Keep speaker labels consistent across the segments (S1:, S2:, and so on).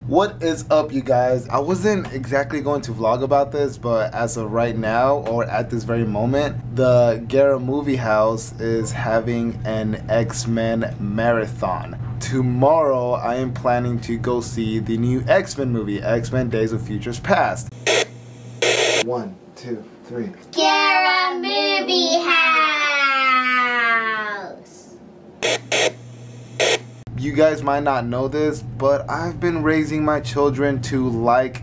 S1: What is up, you guys? I wasn't exactly going to vlog about this, but as of right now, or at this very moment, the Gara Movie House is having an X-Men marathon. Tomorrow, I am planning to go see the new X-Men movie, X-Men Days of Futures Past. 1, 2, 3.
S2: Gara Movie House!
S1: You guys might not know this, but I've been raising my children to like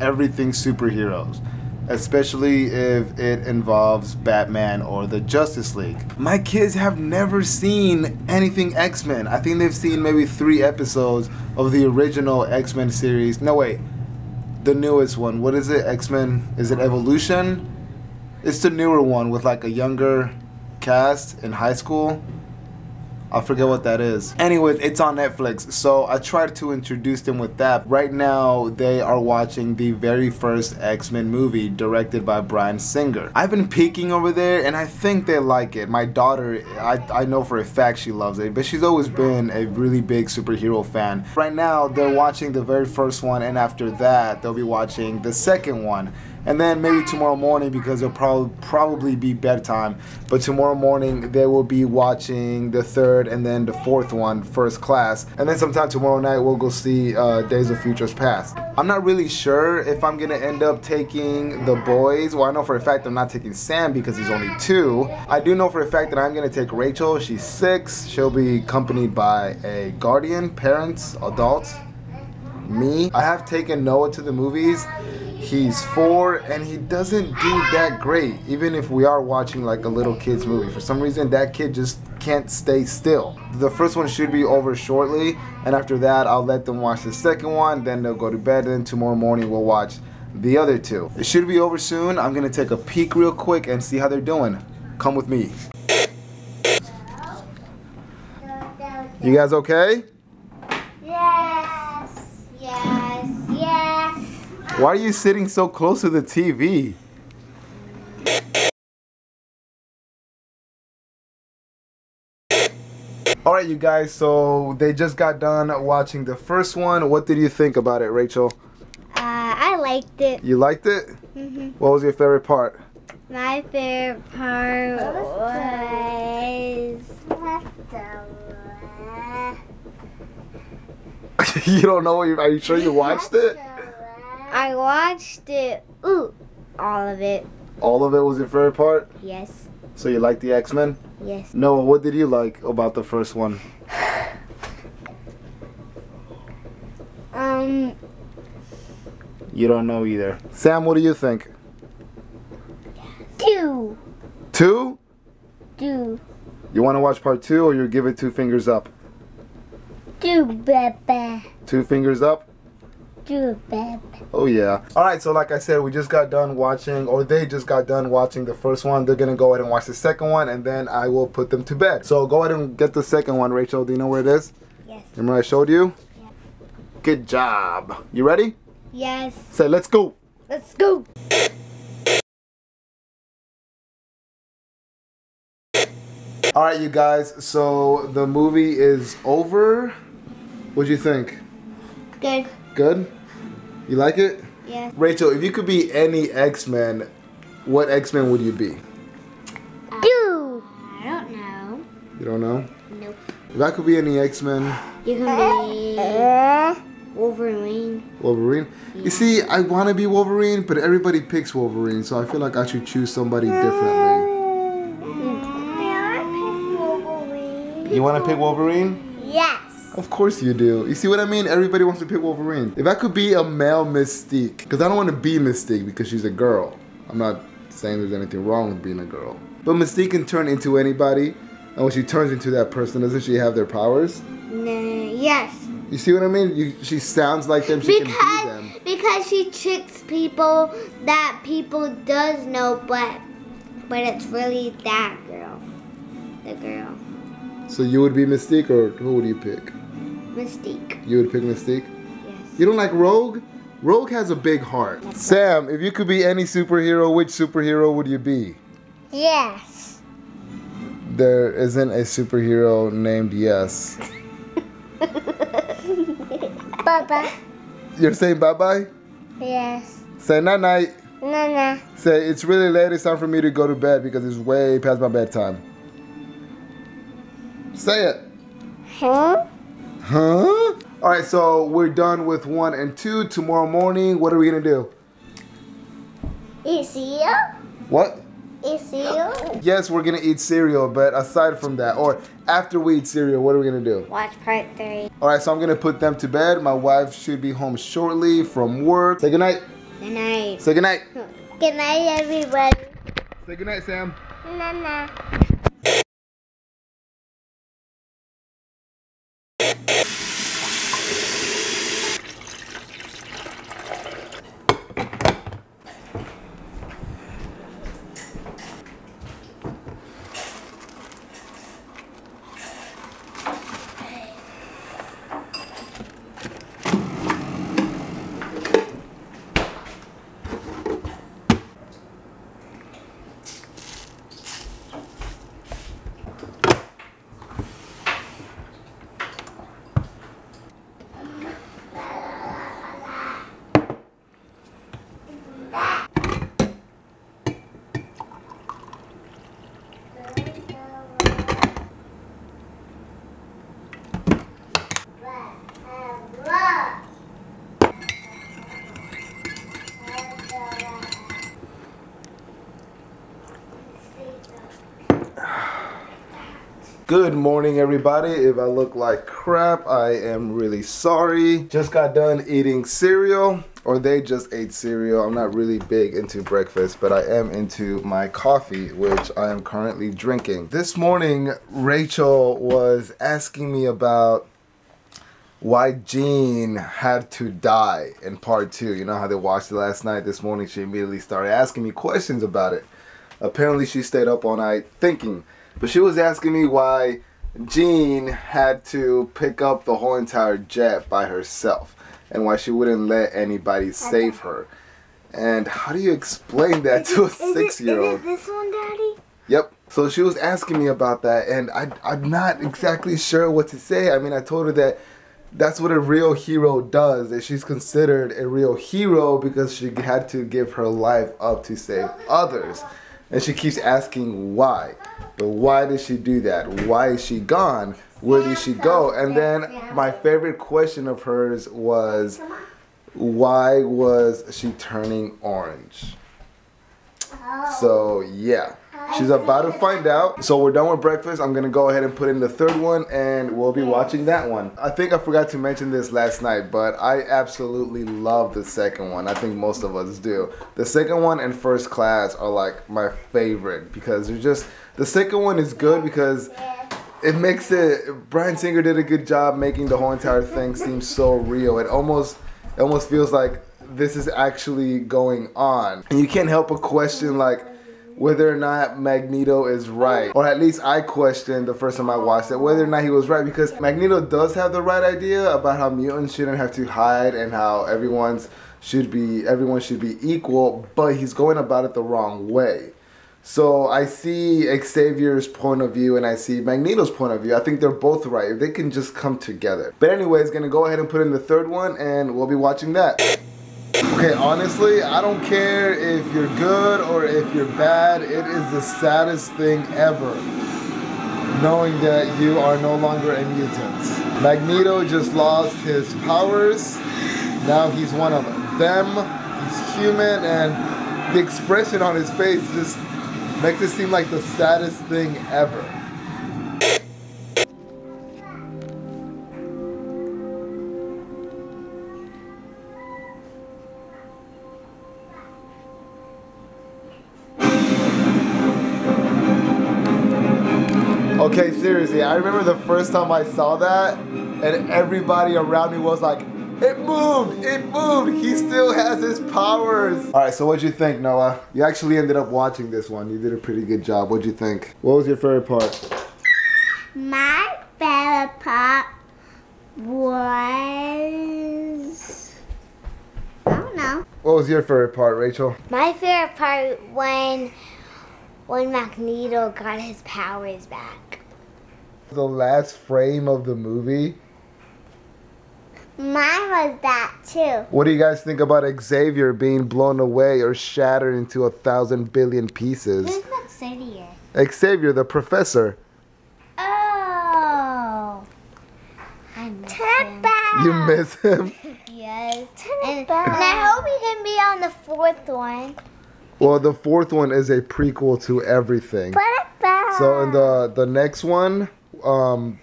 S1: everything superheroes, especially if it involves Batman or the Justice League. My kids have never seen anything X-Men. I think they've seen maybe 3 episodes of the original X-Men series. No, wait. The newest one. What is it? X-Men? Is it Evolution? It's the newer one with like a younger cast in high school. I forget what that is. Anyways, it's on Netflix, so I tried to introduce them with that. Right now, they are watching the very first X-Men movie directed by Bryan Singer. I've been peeking over there, and I think they like it. My daughter, I know for a fact she loves it, but she's always been a really big superhero fan. Right now, they're watching the very first one, and after that, they'll be watching the second one. And then maybe tomorrow morning, because it'll probably be bedtime, but tomorrow morning they will be watching the third and then the fourth one, First Class. And then sometime tomorrow night we'll go see Days of Futures Past. I'm not really sure if I'm gonna end up taking the boys. Well, I know for a fact I'm not taking Sam because he's only 2. I do know for a fact that I'm gonna take Rachel. She's 6. She'll be accompanied by a guardian, parents, adults, me. I have taken Noah to the movies. He's 4 and he doesn't do that great, even if we are watching like a little kid's movie. For some reason that kid just can't stay still. The first one should be over shortly, and after that I'll let them watch the second one, then they'll go to bed, and then tomorrow morning we'll watch the other 2. It should be over soon. I'm gonna take a peek real quick and see how they're doing. Come with me. You guys okay?
S2: Yes, yes, yes.
S1: Why are you sitting so close to the TV? Alright, you guys, so they just got done watching the first one. What did you think about it, Rachel?
S2: I liked it.
S1: You liked it?
S2: Mm-hmm.
S1: What was your favorite part?
S2: My favorite part was...
S1: You don't know? Are you sure you watched it?
S2: I watched it. Ooh, all of it.
S1: All of it was your favorite part?
S2: Yes.
S1: So you liked the X-Men?
S2: Yes.
S1: Noah, what did you like about the first one? You don't know either. Sam, what do you think?
S2: 2.
S1: 2?
S2: 2.
S1: You want to watch part 2, or you give it 2 fingers up?
S2: 2, baby.
S1: 2 fingers up?
S2: 2, baby.
S1: Oh yeah. Alright, so like I said, we just got done watching, or they just got done watching the first one. They're gonna go ahead and watch the second one, and then I will put them to bed. So go ahead and get the second one. Rachel, do you know where it is?
S2: Yes.
S1: Remember I showed you?
S2: Yeah.
S1: Good job. You ready?
S2: Yes.
S1: Say, let's go.
S2: Let's go.
S1: Alright, you guys, so the movie is over. What'd you think?
S2: Good.
S1: Good? You like it?
S2: Yes.
S1: Rachel, if you could be any X-Men, what X-Men would you be?
S2: 2. I don't know.
S1: You don't know?
S2: Nope.
S1: If I could be any X-Men...
S2: You can be Wolverine.
S1: Wolverine?
S2: Yeah.
S1: You see, I want to be Wolverine, but everybody picks Wolverine, so I feel like I should choose somebody differently. You want to pick Wolverine?
S2: Yes.
S1: Of course you do. You see what I mean? Everybody wants to pick Wolverine. If I could be a male Mystique, because I don't want to be Mystique because she's a girl. I'm not saying there's anything wrong with being a girl. But Mystique can turn into anybody, and when she turns into that person, doesn't she have their powers?
S2: Yes.
S1: You see what I mean? She sounds like them, she can be them.
S2: Because she tricks people that people does know, but it's really that girl. The girl.
S1: So you would be Mystique, or who would you pick?
S2: Mystique.
S1: You would pick Mystique?
S2: Yes.
S1: You don't like Rogue? Rogue has a big heart. Sam, if you could be any superhero, which superhero would you be?
S2: Yes.
S1: There isn't a superhero named Yes.
S2: Baba.
S1: You're saying bye-bye?
S2: Yes.
S1: Say night-night.
S2: Nana.
S1: Say, it's really late. It's time for me to go to bed because it's way past my bedtime. Say it.
S2: Huh?
S1: Huh? All right, so we're done with 1 and 2. Tomorrow morning, what are we going to do?
S2: Eat cereal?
S1: What?
S2: Eat cereal?
S1: Yes, we're going to eat cereal, but aside from that, or after we eat cereal, what are we going to do?
S2: Watch part 3.
S1: All right, so I'm going to put them to bed. My wife should be home shortly from work. Say goodnight.
S2: Good night.
S1: Say goodnight.
S2: Good night, everybody.
S1: Say goodnight, Sam.
S2: Nana.
S1: Good morning, everybody. If I look like crap, I am really sorry. Just got done eating cereal, or they just ate cereal. I'm not really big into breakfast, but I am into my coffee, which I am currently drinking. This morning, Rachel was asking me about why Jean had to die in part 2. You know how they watched it last night? This morning, she immediately started asking me questions about it. Apparently, she stayed up all night thinking. But she was asking me why Jean had to pick up the whole entire jet by herself and why she wouldn't let anybody save her. And how do you explain that to a 6-year-old?
S2: Is it this one, Daddy?
S1: Yep. So she was asking me about that, and I'm not exactly sure what to say. I mean, I told her that that's what a real hero does, that she's considered a real hero because she had to give her life up to save others. And she keeps asking why. But why did she do that? Why is she gone? Where did she go? And then my favorite question of hers was, why was she turning orange? So yeah, she's about to find out. So we're done with breakfast. I'm gonna go ahead and put in the third one and we'll be watching that one. I think I forgot to mention this last night, but I absolutely love the second one. I think most of us do. The second one and First Class are like my favorite because they're just, the second one is good because it makes it, Bryan Singer did a good job making the whole entire thing seem so real. It almost feels like this is actually going on. And you can't help but question like whether or not Magneto is right. Or at least I questioned the first time I watched it whether or not he was right, because Magneto does have the right idea about how mutants shouldn't have to hide and how everyone should be equal, but he's going about it the wrong way. So I see Xavier's point of view and I see Magneto's point of view. I think they're both right. If they can just come together. But anyways, gonna go ahead and put in the third one and we'll be watching that. Okay, honestly, I don't care if you're good or if you're bad. It is the saddest thing ever, knowing that you are no longer a mutant. Magneto just lost his powers. Now he's one of them. He's human, and the expression on his face just makes it seem like the saddest thing ever. Okay, seriously, I remember the first time I saw that and everybody around me was like, it moved, he still has his powers. All right, so what'd you think, Noah? You actually ended up watching this one. You did a pretty good job. What'd you think? What was your favorite part?
S2: My favorite part was, I don't know.
S1: What was your favorite part, Rachel?
S2: My favorite part when Magneto got his powers back.
S1: The last frame of the movie.
S2: Mine was that too.
S1: What do you guys think about Xavier being blown away or shattered into 1,000 billion pieces?
S2: Who's not Xavier?
S1: Xavier, the professor.
S2: Oh. I miss him.
S1: You miss him?
S2: Yes. And I hope he can be on the 4th one.
S1: Well, the 4th one is a prequel to everything. So in the next one,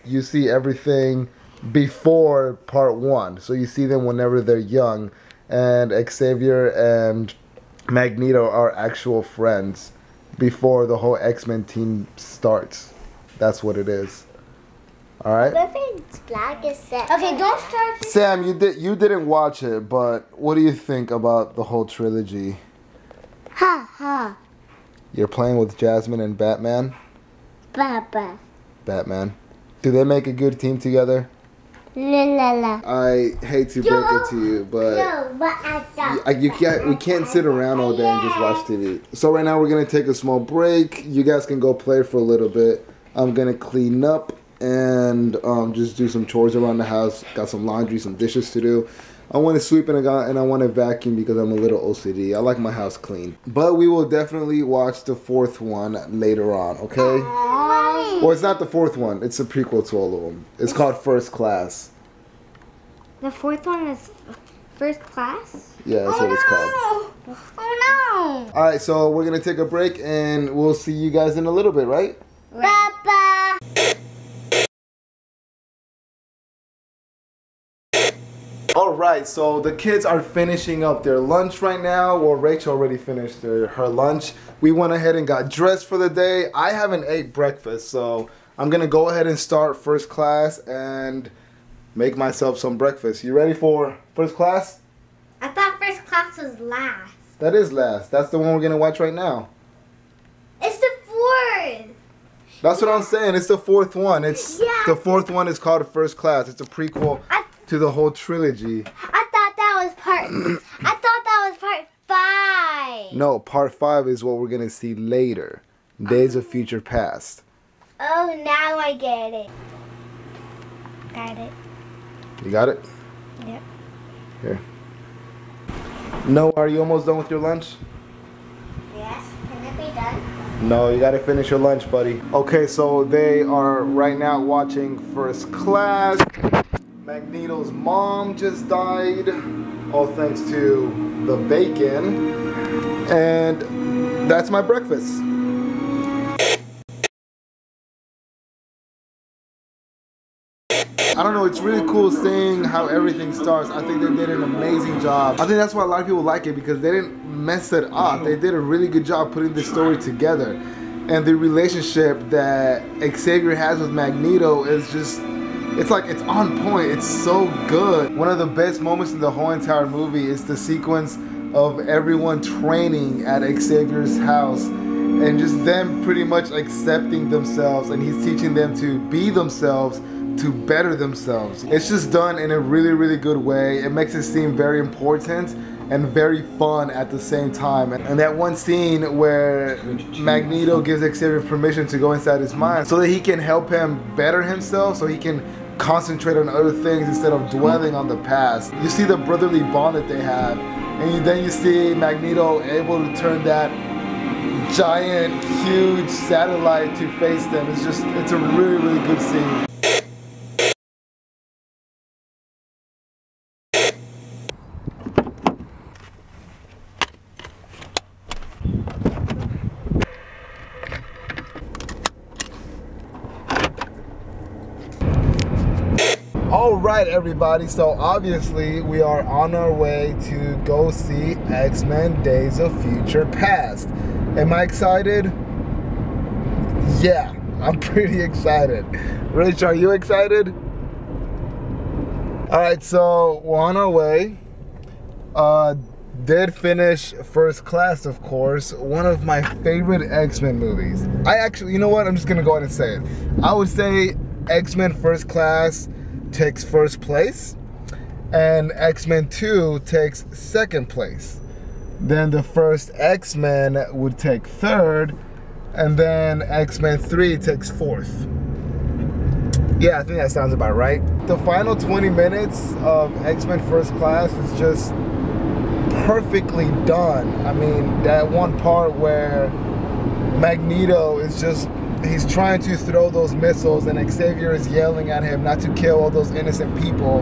S1: you see everything before part 1. So you see them whenever they're young. And Xavier and Magneto are actual friends before the whole X-Men team starts. That's what it is. All right.
S2: Okay, don't start.
S1: Sam, you didn't watch it, but what do you think about the whole trilogy?
S2: Ha.
S1: You're playing with Jasmine and Batman?
S2: Papa.
S1: Batman. Do they make a good team together?
S2: La.
S1: I hate to break it to you, but
S2: No, but I thought.
S1: we can't sit around all day and just watch TV. So right now we're gonna take a small break. You guys can go play for a little bit. I'm gonna clean up and just do some chores around the house. Got some laundry, some dishes to do. I want to sweep and I want to vacuum because I'm a little OCD. I like my house clean. But we will definitely watch the 4th one later on, okay? Well, it's not the 4th one. It's a prequel to all of them. It's called First Class.
S2: The 4th one is First Class?
S1: Yeah, that's what it's called.
S2: Oh no!
S1: Alright, so we're going to take a break and we'll see you guys in a little bit, right?
S2: Papa!
S1: Alright, so the kids are finishing up their lunch right now. Well, Rachel already finished her lunch. We went ahead and got dressed for the day. I haven't ate breakfast, so I'm going to go ahead and start First Class and make myself some breakfast. You ready for First Class?
S2: I thought First Class was last.
S1: That is last. That's the one we're going to watch right now.
S2: It's the 4th.
S1: That's what I'm saying. It's the 4th one. It's The 4th one is called First Class. It's a prequel to the whole trilogy.
S2: I thought that was part 5.
S1: No, part 5 is what we're going to see later. Days of Future Past.
S2: Oh, now I get it. Got it.
S1: You got it?
S2: Yep.
S1: Here. No, are you almost done with your lunch?
S2: Yes. Can it be done?
S1: No, you got to finish your lunch, buddy. Okay, so they are right now watching First Class. Magneto's mom just died, all thanks to the bacon. And that's my breakfast. I don't know, it's really cool seeing how everything starts. I think they did an amazing job. I think that's why a lot of people like it, because they didn't mess it up. They did a really good job putting this story together. And the relationship that Xavier has with Magneto is just, it's like, it's on point. It's so good. One of the best moments in the whole entire movie is the sequence of everyone training at Xavier's house and just them pretty much accepting themselves, and he's teaching them to be themselves, to better themselves. It's just done in a really, really good way. It makes it seem very important and very fun at the same time. And that one scene where Magneto gives Xavier permission to go inside his mind so that he can help him better himself, so he can concentrate on other things instead of dwelling on the past. You see the brotherly bond that they have, and then you see Magneto able to turn that giant, huge satellite to face them. It's a really, really good scene. Alright everybody, so obviously we are on our way to go see X-Men Days of Future Past. Am I excited? Yeah, I'm pretty excited. Rich, are you excited? Alright, so we're on our way. Did finish First Class, of course. One of my favorite X-Men movies. I actually, you know what? I'm just gonna go ahead and say it. I would say X-Men First Class takes first place, and X-Men 2 takes second place. Then the first X-Men would take third, and then X-Men 3 takes fourth. Yeah, I think that sounds about right. The final 20 minutes of X-Men First Class is just perfectly done. I mean, that one part where Magneto is just, he's trying to throw those missiles and Xavier is yelling at him not to kill all those innocent people.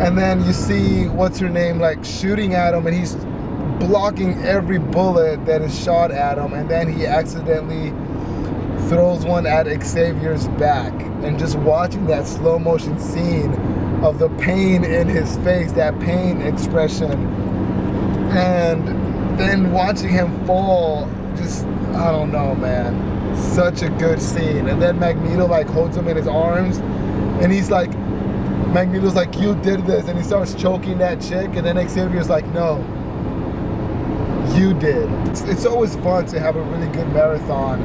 S1: And then you see, what's her name, like shooting at him, and he's blocking every bullet that is shot at him, and then he accidentally throws one at Xavier's back. And just watching that slow motion scene of the pain in his face, that pain expression, and then watching him fall, just, I don't know, man, such a good scene. And then Magneto like holds him in his arms, and he's like, Magneto's like, you did this, and he starts choking that chick, and then Xavier's like, no, you did. It's always fun to have a really good marathon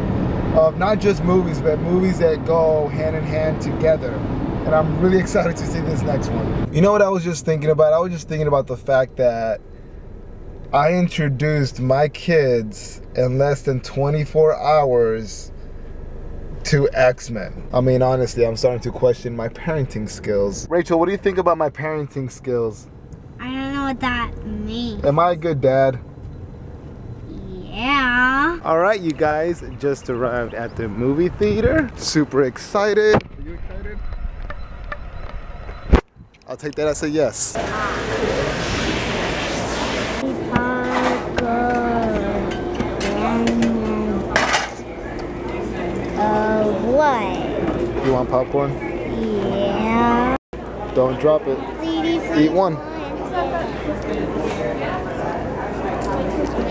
S1: of not just movies, but movies that go hand in hand together. And I'm really excited to see this next one. You know what I was just thinking about? I was just thinking about the fact that I introduced my kids in less than 24 hours to X-Men. I mean, honestly, I'm starting to question my parenting skills. Rachel, what do you think about my parenting skills?
S2: I don't know what that means.
S1: Am I a good dad?
S2: Yeah.
S1: All right, you guys just arrived at the movie theater. Super excited. Are you excited? I'll take that as a yes.
S2: What?
S1: You want popcorn?
S2: Yeah.
S1: Don't drop it. Eat one.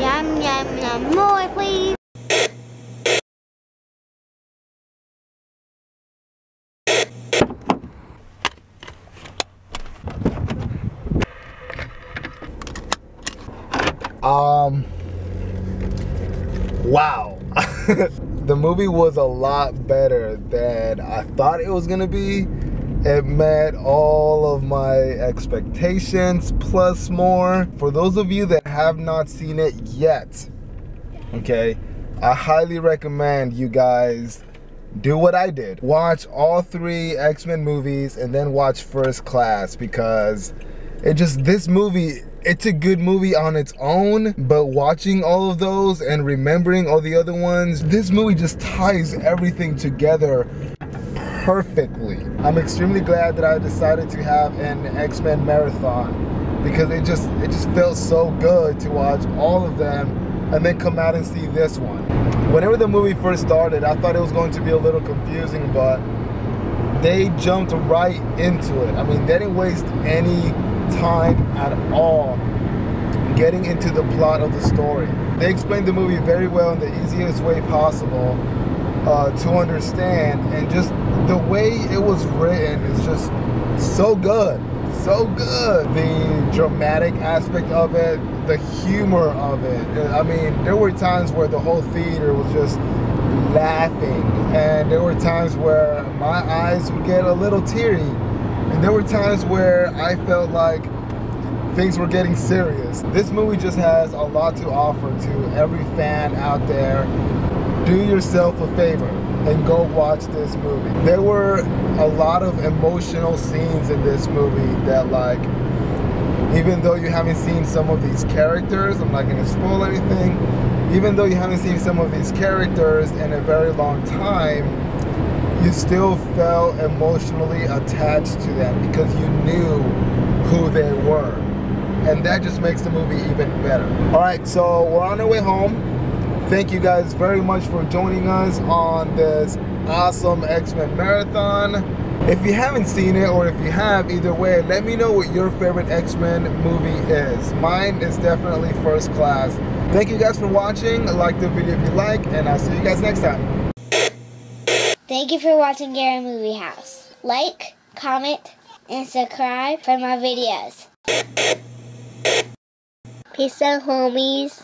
S2: Yum, yum, yum. More, please.
S1: Wow. The movie was a lot better than I thought it was gonna be. It met all of my expectations plus more. For those of you that have not seen it yet, okay, I highly recommend you guys do what I did. Watch all 3 X-Men movies and then watch First Class, because this movie, it's a good movie on its own, but watching all of those and remembering all the other ones, this movie just ties everything together perfectly. I'm extremely glad that I decided to have an X-Men marathon, because it just felt so good to watch all of them and then come out and see this one. Whenever the movie first started, I thought it was going to be a little confusing, but they jumped right into it. I mean, they didn't waste any time at all getting into the plot of the story. They explained the movie very well in the easiest way possible to understand, and just the way it was written is just so good. So good. The dramatic aspect of it, the humor of it. I mean, there were times where the whole theater was just laughing, and there were times where my eyes would get a little teary, and there were times where I felt like things were getting serious. This movie just has a lot to offer to every fan out there. Do yourself a favor and go watch this movie. There were a lot of emotional scenes in this movie that, like, even though you haven't seen some of these characters, I'm not gonna spoil anything, even though you haven't seen some of these characters in a very long time, you still felt emotionally attached to them because you knew who they were. And that just makes the movie even better. All right, so we're on our way home. Thank you guys very much for joining us on this awesome X-Men marathon. If you haven't seen it, or if you have, either way, let me know what your favorite X-Men movie is. Mine is definitely First Class. Thank you guys for watching. Like the video if you like, and I'll see you guys next time.
S2: Thank you for watching Gary Movie House. Like, comment, and subscribe for my videos. Peace out, homies.